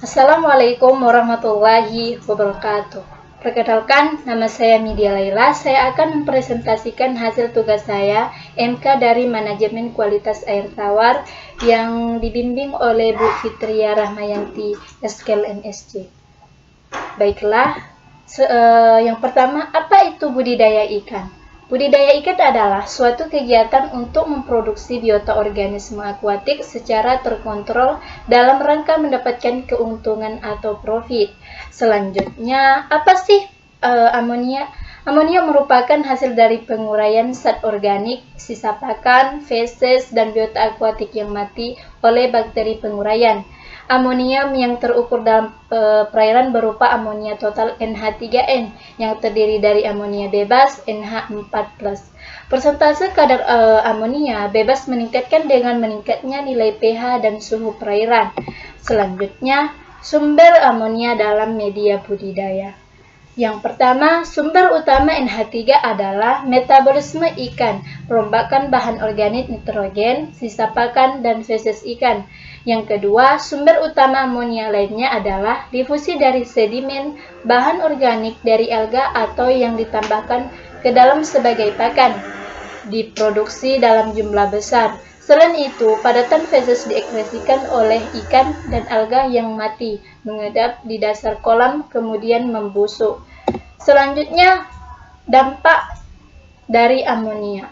Assalamualaikum warahmatullahi wabarakatuh. Perkenalkan, nama saya Midia Laila. Saya akan mempresentasikan hasil tugas saya MK dari Manajemen Kualitas Air Tawar yang dibimbing oleh Bu Fitria Rahmayanti SKL MSc. Baiklah, yang pertama, apa itu budidaya ikan? Budidaya ikan adalah suatu kegiatan untuk memproduksi biota organisme akuatik secara terkontrol dalam rangka mendapatkan keuntungan atau profit. Selanjutnya, apa sih amonia? Amonia merupakan hasil dari penguraian zat organik, sisa pakan, feses, dan biota akuatik yang mati oleh bakteri penguraian. Amonium yang terukur dalam perairan berupa amonia total NH3N yang terdiri dari amonia bebas NH4+. Persentase kadar amonia bebas meningkatkan dengan meningkatnya nilai pH dan suhu perairan. Selanjutnya, sumber amonia dalam media budidaya. Yang pertama, sumber utama NH3 adalah metabolisme ikan, perombakan bahan organik nitrogen, sisa pakan, dan feses ikan. Yang kedua, sumber utama amonia lainnya adalah difusi dari sedimen, bahan organik dari alga atau yang ditambahkan ke dalam sebagai pakan, diproduksi dalam jumlah besar. Selain itu, padatan feses diekskresikan oleh ikan dan alga yang mati, mengendap di dasar kolam kemudian membusuk. Selanjutnya, dampak dari amonia.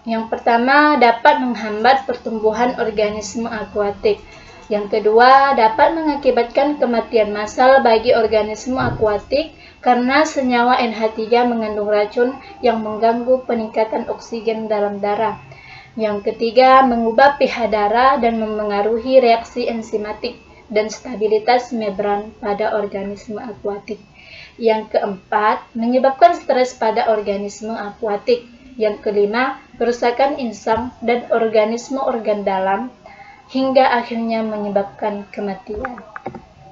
Yang pertama, dapat menghambat pertumbuhan organisme akuatik. Yang kedua, dapat mengakibatkan kematian massal bagi organisme akuatik karena senyawa NH3 mengandung racun yang mengganggu peningkatan oksigen dalam darah. Yang ketiga, mengubah pH darah dan memengaruhi reaksi enzimatik dan stabilitas membran pada organisme akuatik. Yang keempat, menyebabkan stres pada organisme akuatik. Yang kelima, kerusakan insang dan organisme organ dalam hingga akhirnya menyebabkan kematian.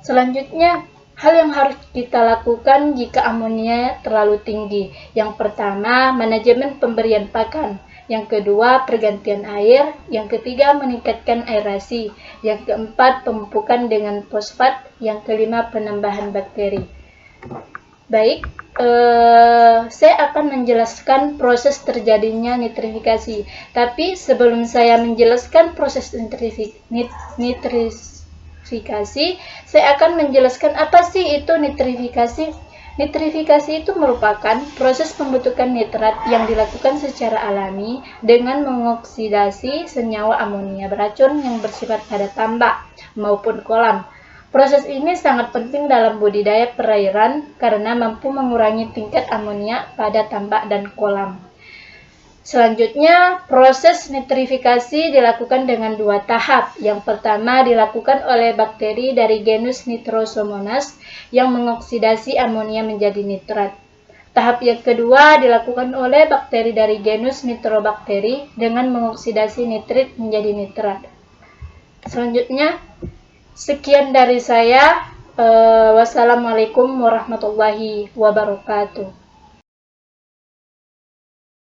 Selanjutnya, hal yang harus kita lakukan jika amonia terlalu tinggi. Yang pertama, manajemen pemberian pakan. Yang kedua, pergantian air. Yang ketiga, meningkatkan aerasi. Yang keempat, pemupukan dengan fosfat. Yang kelima, penambahan bakteri. Baik, saya akan menjelaskan proses terjadinya nitrifikasi. Tapi sebelum saya menjelaskan proses nitrifikasi, saya akan menjelaskan apa sih itu nitrifikasi. Nitrifikasi itu merupakan proses pembentukan nitrat yang dilakukan secara alami dengan mengoksidasi senyawa amonia beracun yang bersifat pada tambak maupun kolam. Proses ini sangat penting dalam budidaya perairan karena mampu mengurangi tingkat amonia pada tambak dan kolam. Selanjutnya, proses nitrifikasi dilakukan dengan dua tahap. Yang pertama dilakukan oleh bakteri dari genus Nitrosomonas yang mengoksidasi amonia menjadi nitrat. Tahap yang kedua dilakukan oleh bakteri dari genus Nitrobakteri dengan mengoksidasi nitrit menjadi nitrat. Selanjutnya, sekian dari saya. Wassalamualaikum warahmatullahi wabarakatuh.